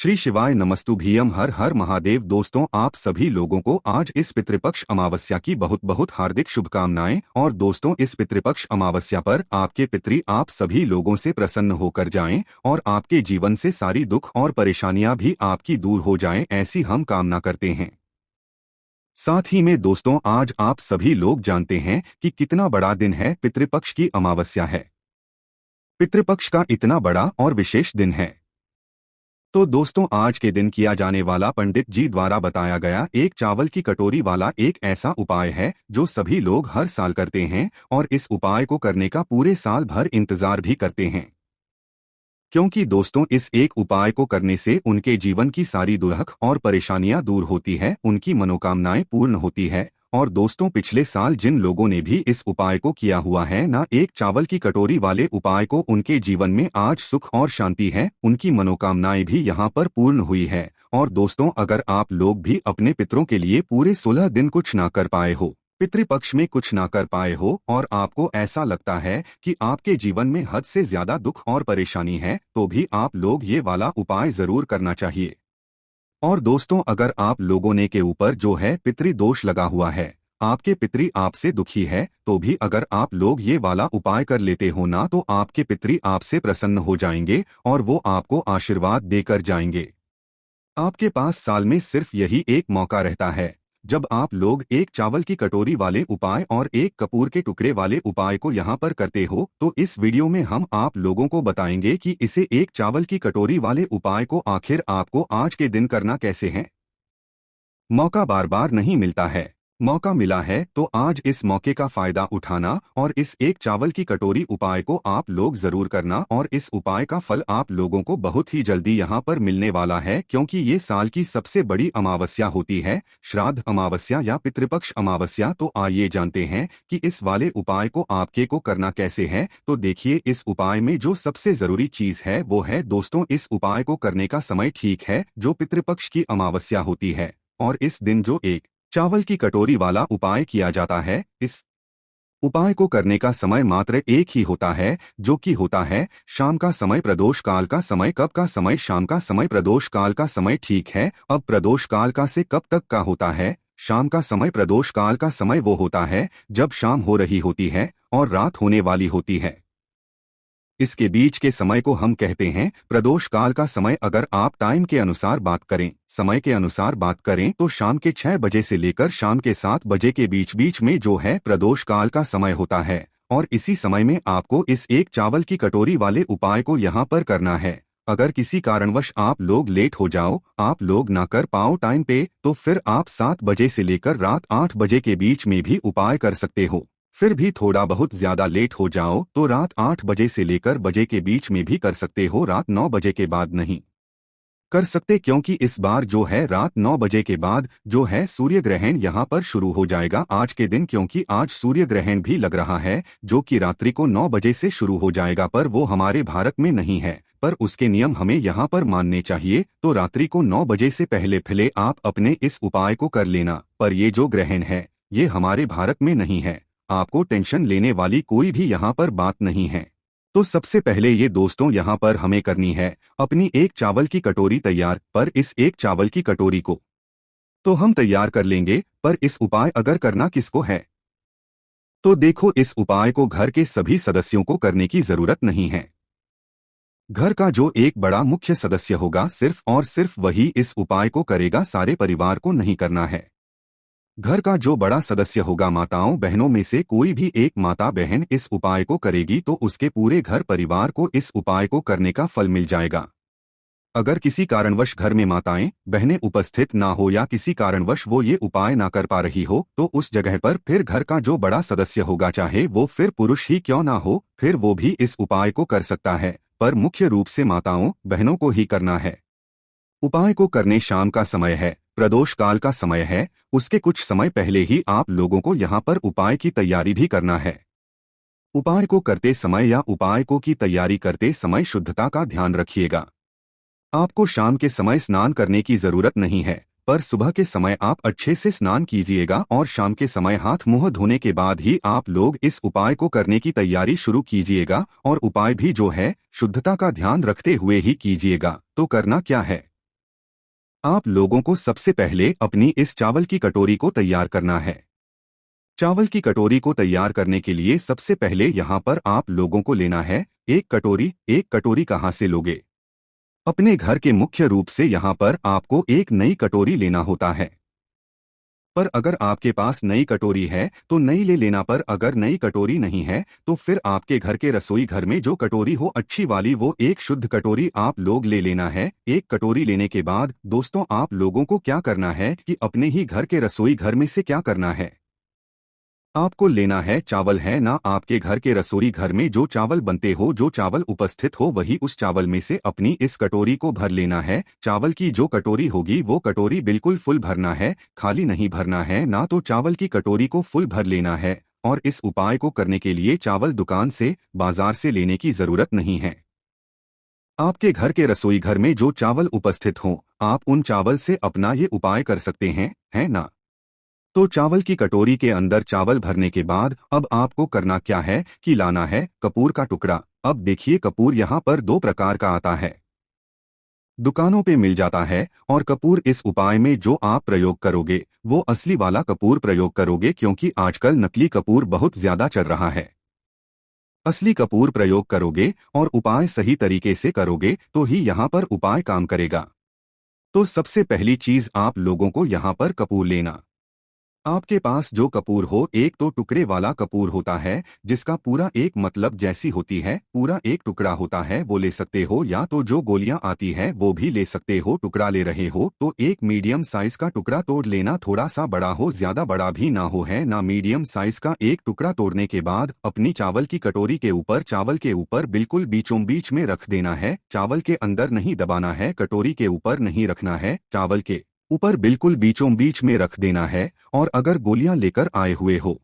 श्री शिवाय नमस्तुभ्यम। हर हर महादेव। दोस्तों, आप सभी लोगों को आज इस पितृपक्ष अमावस्या की बहुत बहुत हार्दिक शुभकामनाएं। और दोस्तों, इस पितृपक्ष अमावस्या पर आपके पितृ आप सभी लोगों से प्रसन्न होकर जाएं और आपके जीवन से सारी दुख और परेशानियां भी आपकी दूर हो जाएं, ऐसी हम कामना करते हैं। साथ ही में दोस्तों, आज आप सभी लोग जानते हैं कि कितना बड़ा दिन है, पितृपक्ष की अमावस्या है। पितृपक्ष का इतना बड़ा और विशेष दिन है। तो दोस्तों, आज के दिन किया जाने वाला पंडित जी द्वारा बताया गया एक चावल की कटोरी वाला एक ऐसा उपाय है जो सभी लोग हर साल करते हैं और इस उपाय को करने का पूरे साल भर इंतजार भी करते हैं। क्योंकि दोस्तों, इस एक उपाय को करने से उनके जीवन की सारी दुख और परेशानियां दूर होती है, उनकी मनोकामनाएं पूर्ण होती है। और दोस्तों, पिछले साल जिन लोगों ने भी इस उपाय को किया हुआ है ना, एक चावल की कटोरी वाले उपाय को, उनके जीवन में आज सुख और शांति है, उनकी मनोकामनाएं भी यहाँ पर पूर्ण हुई है। और दोस्तों, अगर आप लोग भी अपने पितरों के लिए पूरे 16 दिन कुछ ना कर पाए हो, पितृपक्ष में कुछ ना कर पाए हो और आपको ऐसा लगता है कि आपके जीवन में हद से ज्यादा दुख और परेशानी है, तो भी आप लोग ये वाला उपाय जरूर करना चाहिए। और दोस्तों, अगर आप लोगों ने के ऊपर जो है पितृ दोष लगा हुआ है, आपके पितृ आपसे दुखी है, तो भी अगर आप लोग ये वाला उपाय कर लेते हो ना, तो आपके पितृ आपसे प्रसन्न हो जाएंगे और वो आपको आशीर्वाद देकर जाएंगे। आपके पास साल में सिर्फ यही एक मौका रहता है जब आप लोग एक चावल की कटोरी वाले उपाय और एक कपूर के टुकड़े वाले उपाय को यहाँ पर करते हो। तो इस वीडियो में हम आप लोगों को बताएंगे कि इसे एक चावल की कटोरी वाले उपाय को आखिर आपको आज के दिन करना कैसे है। मौका बार बार नहीं मिलता है, मौका मिला है तो आज इस मौके का फायदा उठाना और इस एक चावल की कटोरी उपाय को आप लोग जरूर करना। और इस उपाय का फल आप लोगों को बहुत ही जल्दी यहाँ पर मिलने वाला है, क्योंकि ये साल की सबसे बड़ी अमावस्या होती है, श्राद्ध अमावस्या या पितृपक्ष अमावस्या। तो आइए जानते हैं कि इस वाले उपाय को आपके को करना कैसे है। तो देखिए, इस उपाय में जो सबसे जरूरी चीज है वो है दोस्तों, इस उपाय को करने का समय ठीक है जो पितृपक्ष की अमावस्या होती है। और इस दिन जो एक चावल की कटोरी वाला उपाय किया जाता है, इस उपाय को करने का समय मात्र एक ही होता है, जो कि होता है शाम का समय, प्रदोष काल का समय। कब का समय? शाम का समय, प्रदोष काल का समय। ठीक है, अब प्रदोष काल का से कब तक का होता है? शाम का समय। प्रदोष काल का समय वो होता है जब शाम हो रही होती है और रात होने वाली होती है। इसके बीच के समय को हम कहते हैं प्रदोष काल का समय। अगर आप टाइम के अनुसार बात करें, समय के अनुसार बात करें, तो शाम के 6 बजे से लेकर शाम के 7 बजे के बीच बीच में जो है प्रदोष काल का समय होता है। और इसी समय में आपको इस एक चावल की कटोरी वाले उपाय को यहाँ पर करना है। अगर किसी कारणवश आप लोग लेट हो जाओ, आप लोग ना कर पाओ टाइम पे, तो फिर आप 7 बजे से लेकर रात 8 बजे के बीच में भी उपाय कर सकते हो। फिर भी थोड़ा बहुत ज्यादा लेट हो जाओ तो रात 8 बजे से लेकर बजे के बीच में भी कर सकते हो, रात 9 बजे के बाद नहीं कर सकते, क्योंकि इस बार जो है रात 9 बजे के बाद जो है सूर्य ग्रहण यहाँ पर शुरू हो जाएगा आज के दिन। क्योंकि आज सूर्य ग्रहण भी लग रहा है जो कि रात्रि को 9 बजे से शुरू हो जाएगा, पर वो हमारे भारत में नहीं है, पर उसके नियम हमें यहाँ पर मानने चाहिए। तो रात्रि को 9 बजे से पहले पहले आप अपने इस उपाय को कर लेना। पर ये जो ग्रहण है ये हमारे भारत में नहीं है, आपको टेंशन लेने वाली कोई भी यहाँ पर बात नहीं है। तो सबसे पहले ये दोस्तों यहाँ पर हमें करनी है अपनी एक चावल की कटोरी तैयार। पर इस एक चावल की कटोरी को तो हम तैयार कर लेंगे, पर इस उपाय अगर करना किसको है, तो देखो, इस उपाय को घर के सभी सदस्यों को करने की जरूरत नहीं है। घर का जो एक बड़ा मुख्य सदस्य होगा, सिर्फ और सिर्फ वही इस उपाय को करेगा, सारे परिवार को नहीं करना है। घर का जो बड़ा सदस्य होगा, माताओं बहनों में से कोई भी एक माता बहन इस उपाय को करेगी तो उसके पूरे घर परिवार को इस उपाय को करने का फल मिल जाएगा। अगर किसी कारणवश घर में माताएं बहनें उपस्थित ना हो या किसी कारणवश वो ये उपाय ना कर पा रही हो, तो उस जगह पर फिर घर का जो बड़ा सदस्य होगा, चाहे वो फिर पुरुष ही क्यों ना हो, फिर वो भी इस उपाय को कर सकता है। पर मुख्य रूप से माताओं बहनों को ही करना है। उपाय को करने शाम का समय है, प्रदोष काल का समय है, उसके कुछ समय पहले ही आप लोगों को यहाँ पर उपाय की तैयारी भी करना है। उपाय को करते समय या उपाय को की तैयारी करते समय शुद्धता का ध्यान रखिएगा। आपको शाम के समय स्नान करने की जरूरत नहीं है, पर सुबह के समय आप अच्छे से स्नान कीजिएगा और शाम के समय हाथ मुंह धोने के बाद ही आप लोग इस उपाय को करने की तैयारी शुरू कीजिएगा। और उपाय भी जो है शुद्धता का ध्यान रखते हुए ही कीजिएगा। तो करना क्या है, आप लोगों को सबसे पहले अपनी इस चावल की कटोरी को तैयार करना है। चावल की कटोरी को तैयार करने के लिए सबसे पहले यहाँ पर आप लोगों को लेना है एक कटोरी। एक कटोरी कहाँ से लोगे? अपने घर के मुख्य रूप से यहाँ पर आपको एक नई कटोरी लेना होता है। पर अगर आपके पास नई कटोरी है तो नई ले लेना, पर अगर नई कटोरी नहीं है तो फिर आपके घर के रसोई घर में जो कटोरी हो अच्छी वाली वो एक शुद्ध कटोरी आप लोग ले लेना है। एक कटोरी लेने के बाद दोस्तों आप लोगों को क्या करना है कि अपने ही घर के रसोई घर में से क्या करना है, आपको लेना है चावल, है ना। आपके घर के रसोई घर में जो चावल बनते हो, जो चावल उपस्थित हो, वही उस चावल में से अपनी इस कटोरी को भर लेना है। चावल की जो कटोरी होगी वो कटोरी बिल्कुल फुल भरना है, खाली नहीं भरना है ना। तो चावल की कटोरी को फुल भर लेना है। और इस उपाय को करने के लिए चावल दुकान से, बाजार से लेने की जरूरत नहीं है। आपके घर के रसोई घर में जो चावल उपस्थित हो, आप उन चावल से अपना ये उपाय कर सकते हैं, है ना। तो चावल की कटोरी के अंदर चावल भरने के बाद अब आपको करना क्या है कि लाना है कपूर का टुकड़ा। अब देखिए कपूर यहाँ पर दो प्रकार का आता है, दुकानों पे मिल जाता है। और कपूर इस उपाय में जो आप प्रयोग करोगे वो असली वाला कपूर प्रयोग करोगे, क्योंकि आजकल नकली कपूर बहुत ज्यादा चल रहा है। असली कपूर प्रयोग करोगे और उपाय सही तरीके से करोगे तो ही यहाँ पर उपाय काम करेगा। तो सबसे पहली चीज आप लोगों को यहाँ पर कपूर लेना। आपके पास जो कपूर हो, एक तो टुकड़े वाला कपूर होता है जिसका पूरा एक मतलब जैसी होती है, पूरा एक टुकड़ा होता है, वो ले सकते हो। या तो जो गोलियां आती है वो भी ले सकते हो। टुकड़ा ले रहे हो तो एक मीडियम साइज का टुकड़ा तोड़ लेना, थोड़ा सा बड़ा हो, ज्यादा बड़ा भी ना हो, है ना। मीडियम साइज का एक टुकड़ा तोड़ने के बाद अपनी चावल की कटोरी के ऊपर, चावल के ऊपर बिल्कुल बीचों बीच में रख देना है। चावल के अंदर नहीं दबाना है, कटोरी के ऊपर नहीं रखना है, चावल के ऊपर बिल्कुल बीचों बीच में रख देना है। और अगर गोलियां लेकर आए हुए हो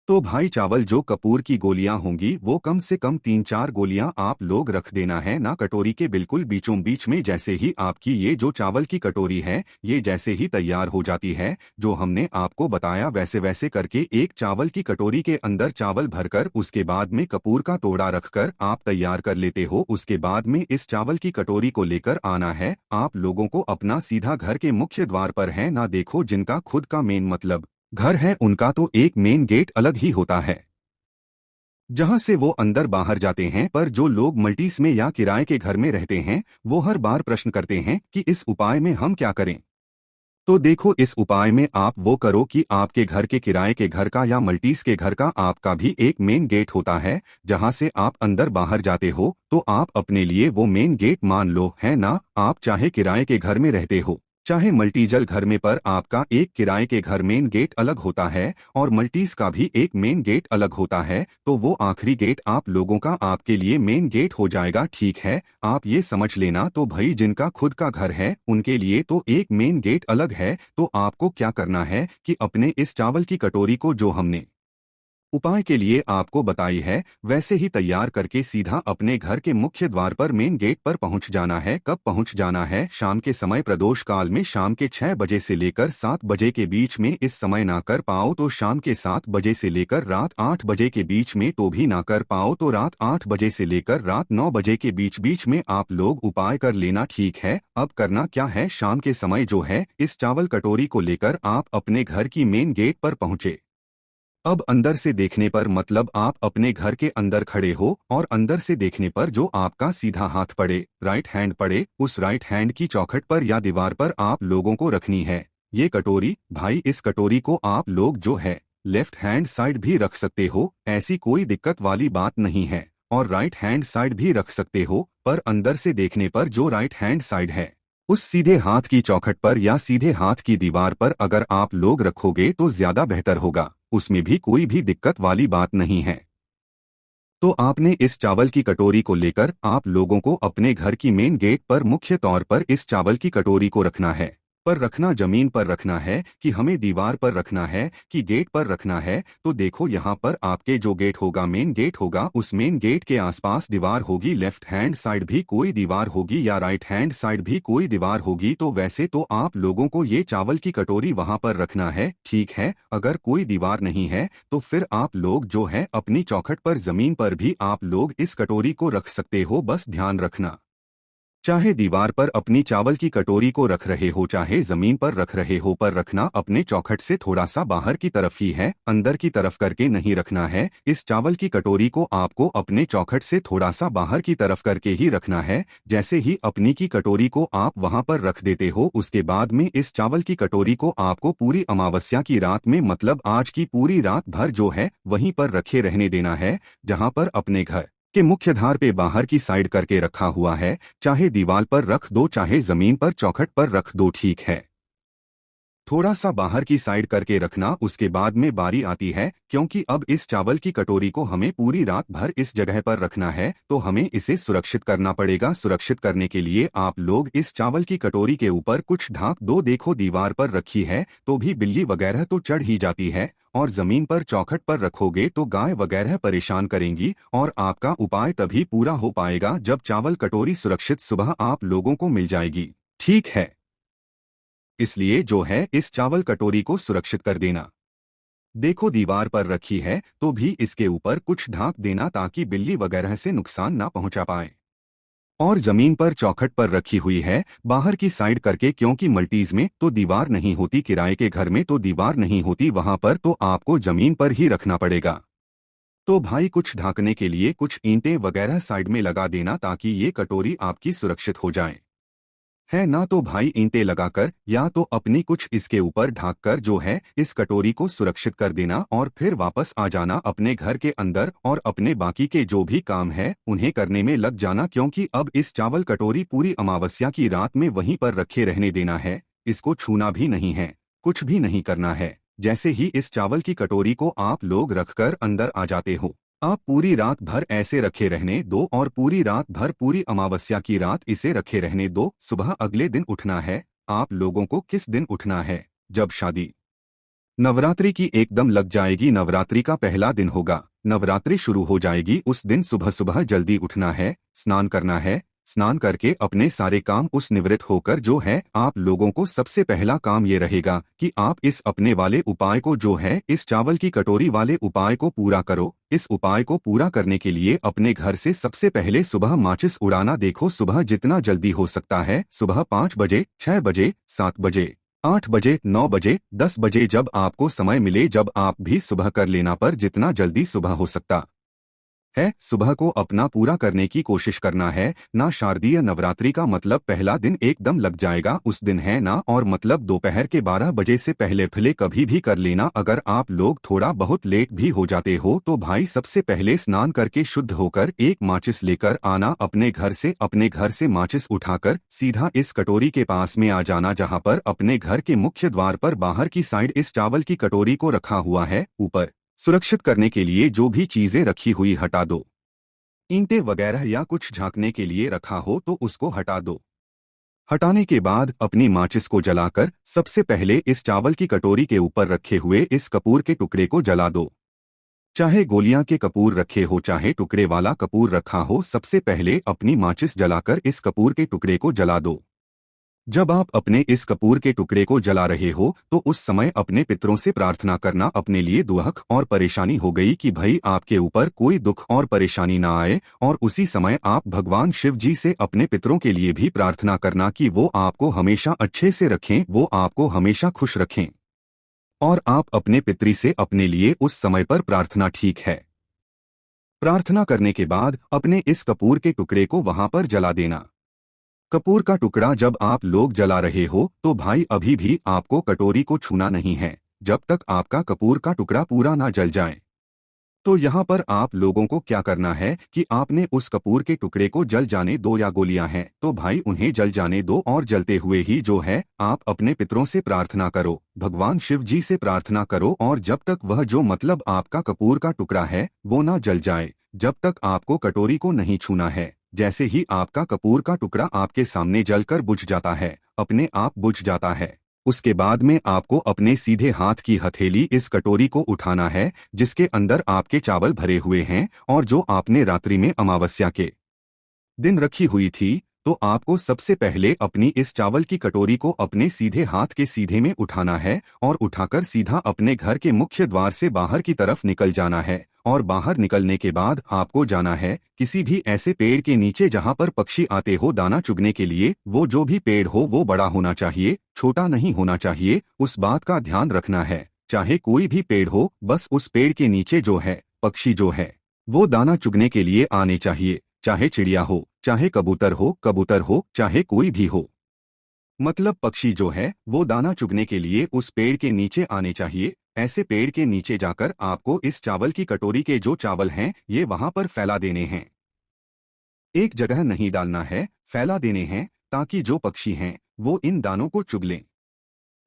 तो भाई चावल जो कपूर की गोलियां होंगी वो कम से कम 3-4 गोलियां आप लोग रख देना है ना, कटोरी के बिल्कुल बीचों बीच में। जैसे ही आपकी ये जो चावल की कटोरी है ये जैसे ही तैयार हो जाती है, जो हमने आपको बताया वैसे वैसे करके एक चावल की कटोरी के अंदर चावल भरकर उसके बाद में कपूर का तोड़ा रखकर आप तैयार कर लेते हो। उसके बाद में इस चावल की कटोरी को लेकर आना है आप लोगों को अपना सीधा घर के मुख्य द्वार पर, है ना। देखो जिनका खुद का मेन मतलब घर है उनका तो एक मेन गेट अलग ही होता है जहां से वो अंदर बाहर जाते हैं। पर जो लोग मल्टीस में या किराए के घर में रहते हैं वो हर बार प्रश्न करते हैं कि इस उपाय में हम क्या करें। तो देखो इस उपाय में आप वो करो कि आपके घर के किराए के घर का या मल्टीस के घर का आपका भी एक मेन गेट होता है जहां से आप अंदर बाहर जाते हो। तो आप अपने लिए वो मेन गेट मान लो, है ना। आप चाहे किराए के घर में रहते हो चाहे मल्टीजल घर में, पर आपका एक किराए के घर मेन गेट अलग होता है और मल्टीज का भी एक मेन गेट अलग होता है। तो वो आखिरी गेट आप लोगों का आपके लिए मेन गेट हो जाएगा, ठीक है। आप ये समझ लेना। तो भाई जिनका खुद का घर है उनके लिए तो एक मेन गेट अलग है। तो आपको क्या करना है कि अपने इस चावल की कटोरी को जो हमने उपाय के लिए आपको बताई है वैसे ही तैयार करके सीधा अपने घर के मुख्य द्वार पर मेन गेट पर पहुंच जाना है। कब पहुंच जाना है? शाम के समय, प्रदोष काल में, शाम के 6 बजे से लेकर 7 बजे के बीच में। इस समय ना कर पाओ तो शाम के 7 बजे से लेकर रात 8 बजे के बीच में, तो भी ना कर पाओ तो रात 8 बजे से लेकर रात 9 बजे के बीच बीच में आप लोग उपाय कर लेना, ठीक है। अब करना क्या है, शाम के समय जो है इस चावल कटोरी को लेकर आप अपने घर की मेन गेट पर पहुंचे। अब अंदर से देखने पर मतलब आप अपने घर के अंदर खड़े हो और अंदर से देखने पर जो आपका सीधा हाथ पड़े, राइट हैंड पड़े, उस राइट हैंड की चौखट पर या दीवार पर आप लोगों को रखनी है ये कटोरी। भाई इस कटोरी को आप लोग जो है लेफ्ट हैंड साइड भी रख सकते हो, ऐसी कोई दिक्कत वाली बात नहीं है। और राइट हैंड साइड भी रख सकते हो, पर अंदर से देखने पर जो राइट हैंड साइड है उस सीधे हाथ की चौखट पर या सीधे हाथ की दीवार पर अगर आप लोग रखोगे तो ज्यादा बेहतर होगा, उसमें भी कोई भी दिक्कत वाली बात नहीं है। तो आपने इस चावल की कटोरी को लेकर आप लोगों को अपने घर की मेन गेट पर मुख्य तौर पर इस चावल की कटोरी को रखना है। पर रखना जमीन पर रखना है कि हमें दीवार पर रखना है कि गेट पर रखना है। तो देखो यहाँ पर आपके जो गेट होगा, मेन गेट होगा, उस मेन गेट के आसपास दीवार होगी। लेफ्ट हैंड साइड भी कोई दीवार होगी या राइट हैंड साइड भी कोई दीवार होगी। तो वैसे तो आप लोगों को ये चावल की कटोरी वहां पर रखना है, ठीक है। अगर कोई दीवार नहीं है तो फिर आप लोग जो है अपनी चौखट पर, जमीन पर भी आप लोग इस कटोरी को रख सकते हो। बस ध्यान रखना चाहे दीवार पर अपनी चावल की कटोरी को रख रहे हो चाहे जमीन पर रख रहे हो, पर रखना अपने चौखट से थोड़ा सा बाहर की तरफ ही है, अंदर की तरफ करके नहीं रखना है। इस चावल की कटोरी को आपको अपने चौखट से थोड़ा सा बाहर की तरफ करके ही रखना है। जैसे ही अपनी की कटोरी को आप वहां पर रख देते हो, उसके बाद में इस चावल की कटोरी को आपको पूरी अमावस्या की रात में, मतलब आज की पूरी रात भर जो है वहीं पर रखे रहने देना है, जहां पर अपने घर के मुख्य द्वार पे बाहर की साइड करके रखा हुआ है। चाहे दीवार पर रख दो चाहे जमीन पर चौखट पर रख दो, ठीक है। थोड़ा सा बाहर की साइड करके रखना। उसके बाद में बारी आती है, क्योंकि अब इस चावल की कटोरी को हमें पूरी रात भर इस जगह पर रखना है, तो हमें इसे सुरक्षित करना पड़ेगा। सुरक्षित करने के लिए आप लोग इस चावल की कटोरी के ऊपर कुछ ढाक दो। देखो दीवार पर रखी है तो भी बिल्ली वगैरह तो चढ़ ही जाती है, और जमीन पर चौखट पर रखोगे तो गाय वगैरह परेशान करेंगी, और आपका उपाय तभी पूरा हो पाएगा जब चावल कटोरी सुरक्षित सुबह आप लोगों को मिल जाएगी, ठीक है। इसलिए जो है इस चावल कटोरी को सुरक्षित कर देना। देखो दीवार पर रखी है तो भी इसके ऊपर कुछ ढाक देना ताकि बिल्ली वगैरह से नुकसान ना पहुंचा पाए। और जमीन पर चौखट पर रखी हुई है बाहर की साइड करके, क्योंकि मल्टीज में तो दीवार नहीं होती, किराए के घर में तो दीवार नहीं होती, वहां पर तो आपको जमीन पर ही रखना पड़ेगा। तो भाई कुछ ढाकने के लिए कुछ ईंटें वगैरह साइड में लगा देना ताकि ये कटोरी आपकी सुरक्षित हो जाए, है ना। तो भाई ईंटें लगाकर या तो अपनी कुछ इसके ऊपर ढाककर जो है इस कटोरी को सुरक्षित कर देना, और फिर वापस आ जाना अपने घर के अंदर और अपने बाकी के जो भी काम है उन्हें करने में लग जाना, क्योंकि अब इस चावल कटोरी पूरी अमावस्या की रात में वहीं पर रखे रहने देना है। इसको छूना भी नहीं है, कुछ भी नहीं करना है। जैसे ही इस चावल की कटोरी को आप लोग रखकर अंदर आ जाते हो, आप पूरी रात भर ऐसे रखे रहने दो, और पूरी रात भर पूरी अमावस्या की रात इसे रखे रहने दो। सुबह अगले दिन उठना है। आप लोगों को किस दिन उठना है? जब शादी नवरात्रि की एकदम लग जाएगी, नवरात्रि का पहला दिन होगा, नवरात्रि शुरू हो जाएगी, उस दिन सुबह सुबह जल्दी उठना है, स्नान करना है। स्नान करके अपने सारे काम उस निवृत्त होकर जो है आप लोगों को सबसे पहला काम ये रहेगा कि आप इस अपने वाले उपाय को जो है इस चावल की कटोरी वाले उपाय को पूरा करो। इस उपाय को पूरा करने के लिए अपने घर से सबसे पहले सुबह माचिस उड़ाना। देखो सुबह जितना जल्दी हो सकता है, सुबह 5 बजे, 6 बजे, 7 बजे, 8 बजे, 9 बजे, 10 बजे, जब आपको समय मिले, जब आप भी सुबह कर लेना, पर जितना जल्दी सुबह हो सकता है सुबह को अपना पूरा करने की कोशिश करना है ना। शारदीय नवरात्रि का मतलब पहला दिन एकदम लग जाएगा उस दिन, है ना। और मतलब दोपहर के 12 बजे से पहले भले कभी भी कर लेना। अगर आप लोग थोड़ा बहुत लेट भी हो जाते हो तो भाई सबसे पहले स्नान करके शुद्ध होकर एक माचिस लेकर आना अपने घर से। अपने घर से माचिस उठाकर सीधा इस कटोरी के पास में आ जाना, जहाँ पर अपने घर के मुख्य द्वार पर बाहर की साइड इस चावल की कटोरी को रखा हुआ है। ऊपर सुरक्षित करने के लिए जो भी चीजें रखी हुई हटा दो। ईंटें वगैरह या कुछ झांकने के लिए रखा हो तो उसको हटा दो। हटाने के बाद अपनी माचिस को जलाकर सबसे पहले इस चावल की कटोरी के ऊपर रखे हुए इस कपूर के टुकड़े को जला दो। चाहे गोलियां के कपूर रखे हो चाहे टुकड़े वाला कपूर रखा हो, सबसे पहले अपनी माचिस जलाकर इस कपूर के टुकड़े को जला दो। जब आप अपने इस कपूर के टुकड़े को जला रहे हो तो उस समय अपने पितरों से प्रार्थना करना, अपने लिए दुख और परेशानी हो गई कि भाई आपके ऊपर कोई दुख और परेशानी ना आए। और उसी समय आप भगवान शिव जी से अपने पितरों के लिए भी प्रार्थना करना कि वो आपको हमेशा अच्छे से रखें, वो आपको हमेशा खुश रखें। और आप अपने पितरी से अपने लिए उस समय पर प्रार्थना, ठीक है। प्रार्थना करने के बाद अपने इस कपूर के टुकड़े को वहां पर जला देना। कपूर का टुकड़ा जब आप लोग जला रहे हो तो भाई अभी भी आपको कटोरी को छूना नहीं है जब तक आपका कपूर का टुकड़ा पूरा ना जल जाए। तो यहाँ पर आप लोगों को क्या करना है कि आपने उस कपूर के टुकड़े को जल जाने दो, या गोलियां हैं तो भाई उन्हें जल जाने दो, और जलते हुए ही जो है आप अपने पितरों से प्रार्थना करो, भगवान शिव जी से प्रार्थना करो। और जब तक वह जो मतलब आपका कपूर का टुकड़ा है वो ना जल जाए, जब तक आपको कटोरी को नहीं छूना है। जैसे ही आपका कपूर का टुकड़ा आपके सामने जलकर बुझ जाता है, अपने आप बुझ जाता है, उसके बाद में आपको अपने सीधे हाथ की हथेली इस कटोरी को उठाना है जिसके अंदर आपके चावल भरे हुए हैं, और जो आपने रात्रि में अमावस्या के दिन रखी हुई थी। तो आपको सबसे पहले अपनी इस चावल की कटोरी को अपने सीधे हाथ के सीधे में उठाना है, और उठाकर सीधा अपने घर के मुख्य द्वार से बाहर की तरफ निकल जाना है। और बाहर निकलने के बाद आपको जाना है किसी भी ऐसे पेड़ के नीचे जहाँ पर पक्षी आते हो दाना चुगने के लिए। वो जो भी पेड़ हो वो बड़ा होना चाहिए, छोटा नहीं होना चाहिए, उस बात का ध्यान रखना है। चाहे कोई भी पेड़ हो, बस उस पेड़ के नीचे जो है पक्षी जो है वो दाना चुगने के लिए आने चाहिए। चाहे चिड़िया हो, चाहे कबूतर हो, चाहे कोई भी हो, मतलब पक्षी जो है वो दाना चुगने के लिए उस पेड़ के नीचे आने चाहिए। ऐसे पेड़ के नीचे जाकर आपको इस चावल की कटोरी के जो चावल हैं ये वहां पर फैला देने हैं। एक जगह नहीं डालना है, फैला देने हैं ताकि जो पक्षी हैं वो इन दानों को चुग लें।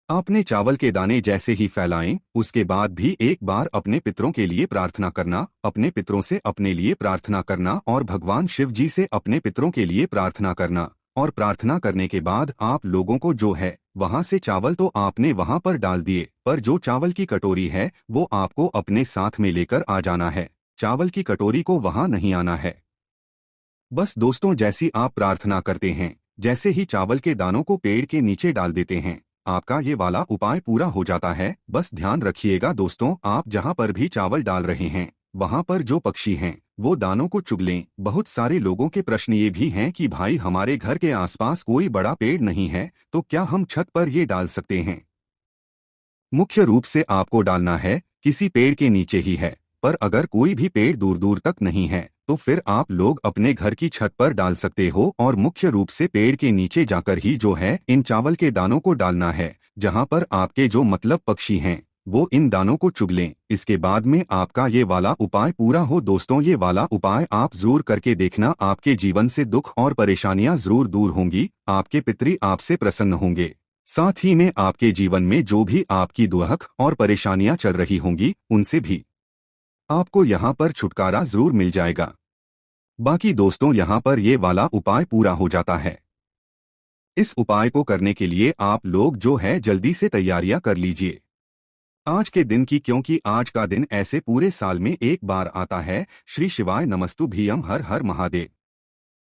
आपने चावल के दाने जैसे ही फैलाएं, उसके बाद भी एक बार अपने पितरों के लिए प्रार्थना करना, अपने पितरों से अपने लिए प्रार्थना करना और भगवान शिव जी से अपने पितरों के लिए प्रार्थना करना। और प्रार्थना करने के बाद आप लोगों को जो है वहां से चावल तो आपने वहां पर डाल दिए, पर जो चावल की कटोरी है वो आपको अपने साथ में लेकर आ जाना है। चावल की कटोरी को वहां नहीं आना है। बस दोस्तों, जैसी आप प्रार्थना करते हैं, जैसे ही चावल के दानों को पेड़ के नीचे डाल देते हैं, आपका ये वाला उपाय पूरा हो जाता है। बस ध्यान रखिएगा दोस्तों, आप जहां पर भी चावल डाल रहे हैं वहां पर जो पक्षी हैं वो दानों को चुग लें। बहुत सारे लोगों के प्रश्न ये भी हैं कि भाई हमारे घर के आसपास कोई बड़ा पेड़ नहीं है, तो क्या हम छत पर ये डाल सकते हैं? मुख्य रूप से आपको डालना है किसी पेड़ के नीचे ही है, पर अगर कोई भी पेड़ दूर दूर तक नहीं है तो फिर आप लोग अपने घर की छत पर डाल सकते हो। और मुख्य रूप से पेड़ के नीचे जाकर ही जो है इन चावल के दानों को डालना है, जहां पर आपके जो मतलब पक्षी हैं वो इन दानों को चुग लें। इसके बाद में आपका ये वाला उपाय पूरा हो। दोस्तों, ये वाला उपाय आप जरूर करके देखना, आपके जीवन से दुख और परेशानियां जरूर दूर होंगी, आपके पितरी आपसे प्रसन्न होंगे। साथ ही में आपके जीवन में जो भी आपकी दुख और परेशानियां चल रही होंगी उनसे भी आपको यहाँ पर छुटकारा जरूर मिल जाएगा। बाकी दोस्तों, यहाँ पर ये वाला उपाय पूरा हो जाता है। इस उपाय को करने के लिए आप लोग जो है जल्दी से तैयारियां कर लीजिए आज के दिन की, क्योंकि आज का दिन ऐसे पूरे साल में एक बार आता है। श्री शिवाय नमस्तुभ्यम, हर हर महादेव।